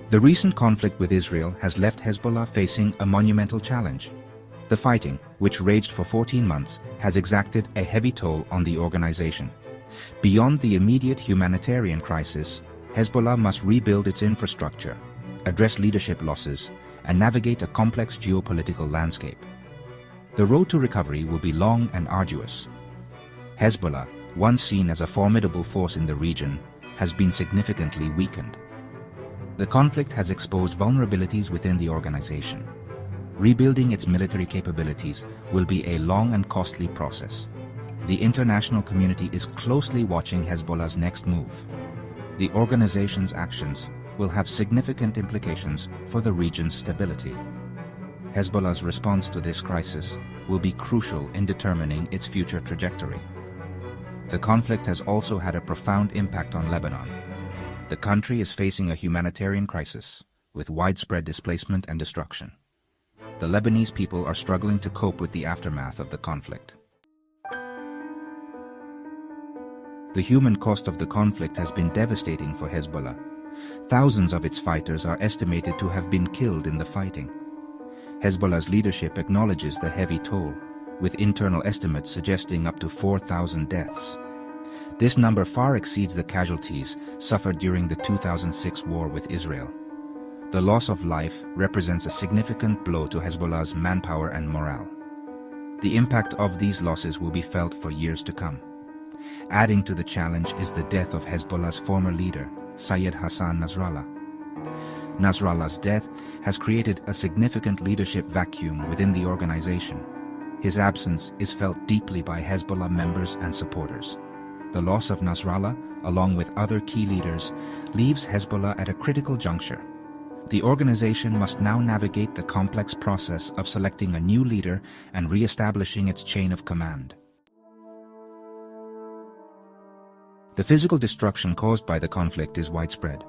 The recent conflict with Israel has left Hezbollah facing a monumental challenge. The fighting, which raged for 14 months, has exacted a heavy toll on the organization. Beyond the immediate humanitarian crisis, Hezbollah must rebuild its infrastructure, address leadership losses, and navigate a complex geopolitical landscape. The road to recovery will be long and arduous. Hezbollah, once seen as a formidable force in the region, has been significantly weakened. The conflict has exposed vulnerabilities within the organization. Rebuilding its military capabilities will be a long and costly process. The international community is closely watching Hezbollah's next move. The organization's actions will have significant implications for the region's stability. Hezbollah's response to this crisis will be crucial in determining its future trajectory. The conflict has also had a profound impact on Lebanon. The country is facing a humanitarian crisis, with widespread displacement and destruction. The Lebanese people are struggling to cope with the aftermath of the conflict. The human cost of the conflict has been devastating for Hezbollah. Thousands of its fighters are estimated to have been killed in the fighting. Hezbollah's leadership acknowledges the heavy toll, with internal estimates suggesting up to 4,000 deaths. This number far exceeds the casualties suffered during the 2006 war with Israel. The loss of life represents a significant blow to Hezbollah's manpower and morale. The impact of these losses will be felt for years to come. Adding to the challenge is the death of Hezbollah's former leader, Syed Hassan Nasrallah. Nasrallah's death has created a significant leadership vacuum within the organization. His absence is felt deeply by Hezbollah members and supporters. The loss of Nasrallah, along with other key leaders, leaves Hezbollah at a critical juncture. The organization must now navigate the complex process of selecting a new leader and re-establishing its chain of command. The physical destruction caused by the conflict is widespread.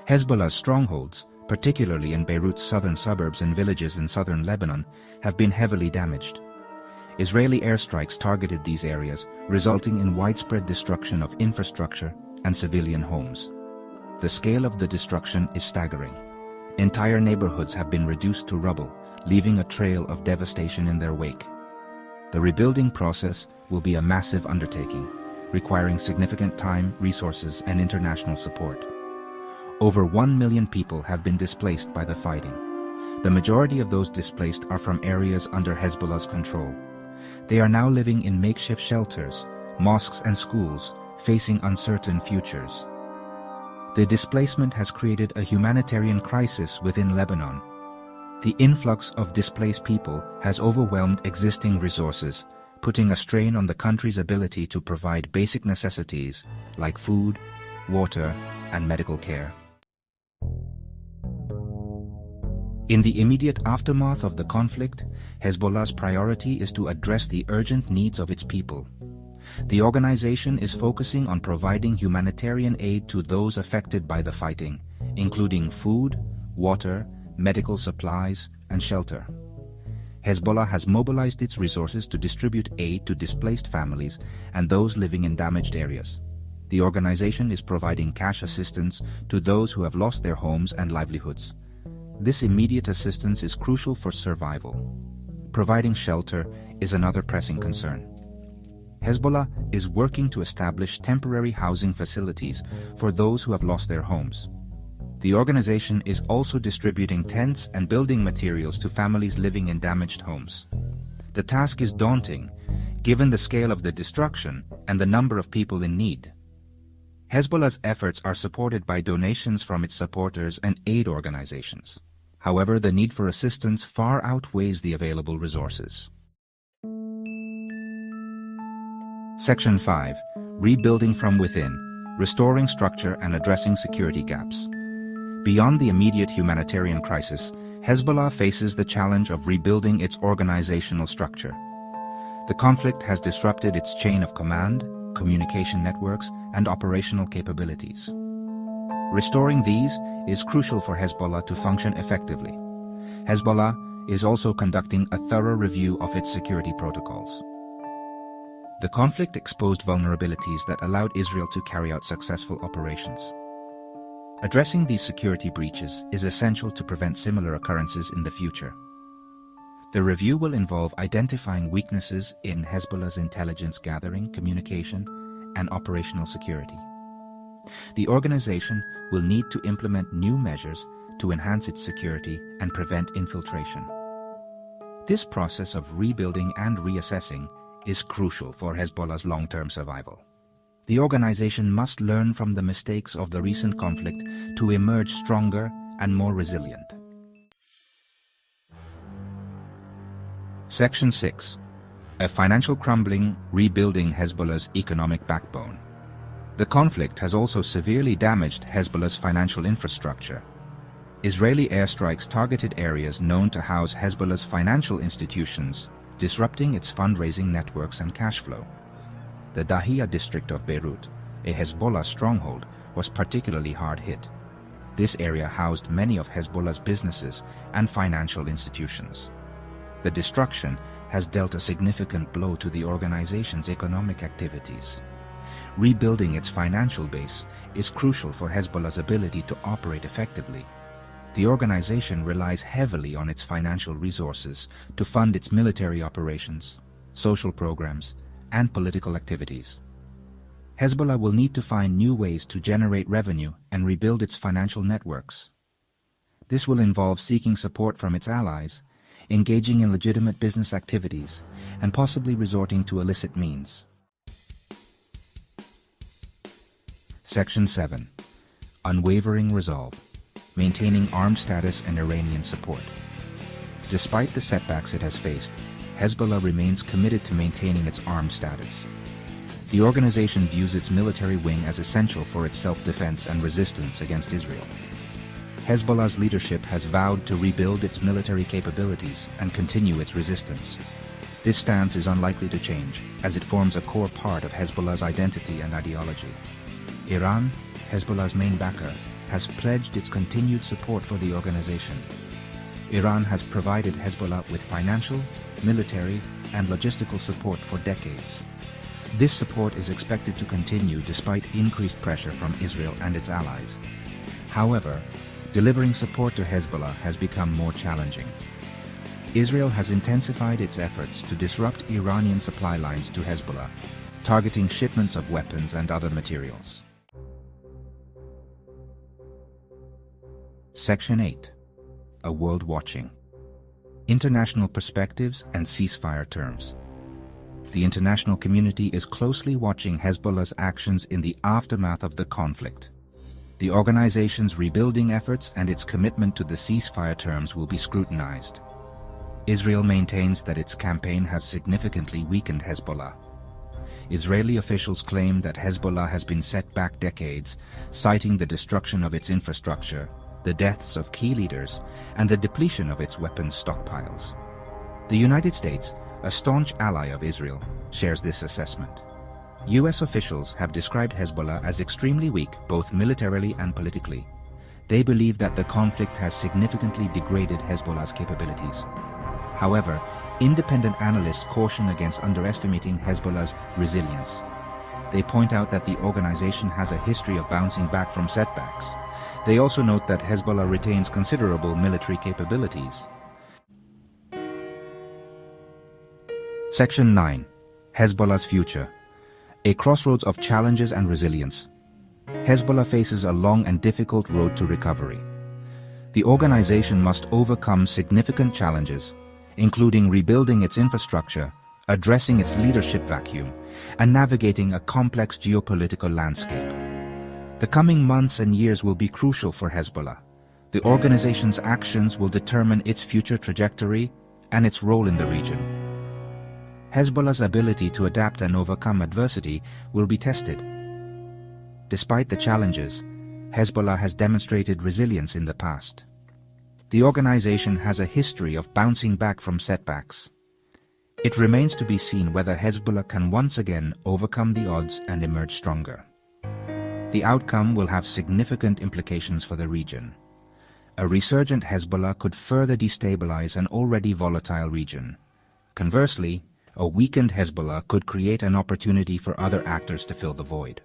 Hezbollah's strongholds, particularly in Beirut's southern suburbs and villages in southern Lebanon, have been heavily damaged. Israeli airstrikes targeted these areas, resulting in widespread destruction of infrastructure and civilian homes. The scale of the destruction is staggering. Entire neighborhoods have been reduced to rubble, leaving a trail of devastation in their wake. The rebuilding process will be a massive undertaking, requiring significant time, resources, and international support. Over 1 million people have been displaced by the fighting. The majority of those displaced are from areas under Hezbollah's control. They are now living in makeshift shelters, mosques and schools, facing uncertain futures. The displacement has created a humanitarian crisis within Lebanon. The influx of displaced people has overwhelmed existing resources, putting a strain on the country's ability to provide basic necessities like food, water, and medical care. In the immediate aftermath of the conflict, Hezbollah's priority is to address the urgent needs of its people. The organization is focusing on providing humanitarian aid to those affected by the fighting, including food, water, medical supplies, and shelter. Hezbollah has mobilized its resources to distribute aid to displaced families and those living in damaged areas. The organization is providing cash assistance to those who have lost their homes and livelihoods. This immediate assistance is crucial for survival. Providing shelter is another pressing concern. Hezbollah is working to establish temporary housing facilities for those who have lost their homes. The organization is also distributing tents and building materials to families living in damaged homes. The task is daunting, given the scale of the destruction and the number of people in need. Hezbollah's efforts are supported by donations from its supporters and aid organizations. However, the need for assistance far outweighs the available resources. Section 5. Rebuilding from within, restoring structure and addressing security gaps. Beyond the immediate humanitarian crisis, Hezbollah faces the challenge of rebuilding its organizational structure. The conflict has disrupted its chain of command, communication networks, and operational capabilities. Restoring these is crucial for Hezbollah to function effectively. Hezbollah is also conducting a thorough review of its security protocols. The conflict exposed vulnerabilities that allowed Israel to carry out successful operations. Addressing these security breaches is essential to prevent similar occurrences in the future. The review will involve identifying weaknesses in Hezbollah's intelligence gathering, communication, and operational security. The organization will need to implement new measures to enhance its security and prevent infiltration. This process of rebuilding and reassessing is crucial for Hezbollah's long-term survival. The organization must learn from the mistakes of the recent conflict to emerge stronger and more resilient. Section 6. A financial crumbling, rebuilding Hezbollah's economic backbone. The conflict has also severely damaged Hezbollah's financial infrastructure. Israeli airstrikes targeted areas known to house Hezbollah's financial institutions, disrupting its fundraising networks and cash flow. The Dahiya district of Beirut, a Hezbollah stronghold, was particularly hard hit. This area housed many of Hezbollah's businesses and financial institutions. The destruction has dealt a significant blow to the organization's economic activities. Rebuilding its financial base is crucial for Hezbollah's ability to operate effectively. The organization relies heavily on its financial resources to fund its military operations, social programs, and political activities. Hezbollah will need to find new ways to generate revenue and rebuild its financial networks. This will involve seeking support from its allies, engaging in legitimate business activities, and possibly resorting to illicit means. Section 7. Unwavering resolve. Maintaining armed status and Iranian support. Despite the setbacks it has faced, Hezbollah remains committed to maintaining its armed status. The organization views its military wing as essential for its self-defense and resistance against Israel. Hezbollah's leadership has vowed to rebuild its military capabilities and continue its resistance. This stance is unlikely to change, as it forms a core part of Hezbollah's identity and ideology. Iran, Hezbollah's main backer, has pledged its continued support for the organization. Iran has provided Hezbollah with financial, military, and logistical support for decades. This support is expected to continue despite increased pressure from Israel and its allies. However, delivering support to Hezbollah has become more challenging. Israel has intensified its efforts to disrupt Iranian supply lines to Hezbollah, targeting shipments of weapons and other materials. Section 8. A world watching. International perspectives and ceasefire terms. The international community is closely watching Hezbollah's actions in the aftermath of the conflict. The organization's rebuilding efforts and its commitment to the ceasefire terms will be scrutinized. Israel maintains that its campaign has significantly weakened Hezbollah. Israeli officials claim that Hezbollah has been set back decades, citing the destruction of its infrastructure, the deaths of key leaders, and the depletion of its weapons stockpiles. The United States, a staunch ally of Israel, shares this assessment. U.S. officials have described Hezbollah as extremely weak, both militarily and politically. They believe that the conflict has significantly degraded Hezbollah's capabilities. However, independent analysts caution against underestimating Hezbollah's resilience. They point out that the organization has a history of bouncing back from setbacks. They also note that Hezbollah retains considerable military capabilities. Section 9. Hezbollah's future. A crossroads of challenges and resilience. Hezbollah faces a long and difficult road to recovery. The organization must overcome significant challenges, including rebuilding its infrastructure, addressing its leadership vacuum, and navigating a complex geopolitical landscape. The coming months and years will be crucial for Hezbollah. The organization's actions will determine its future trajectory and its role in the region. Hezbollah's ability to adapt and overcome adversity will be tested. Despite the challenges, Hezbollah has demonstrated resilience in the past. The organization has a history of bouncing back from setbacks. It remains to be seen whether Hezbollah can once again overcome the odds and emerge stronger. The outcome will have significant implications for the region. A resurgent Hezbollah could further destabilize an already volatile region. Conversely, a weakened Hezbollah could create an opportunity for other actors to fill the void.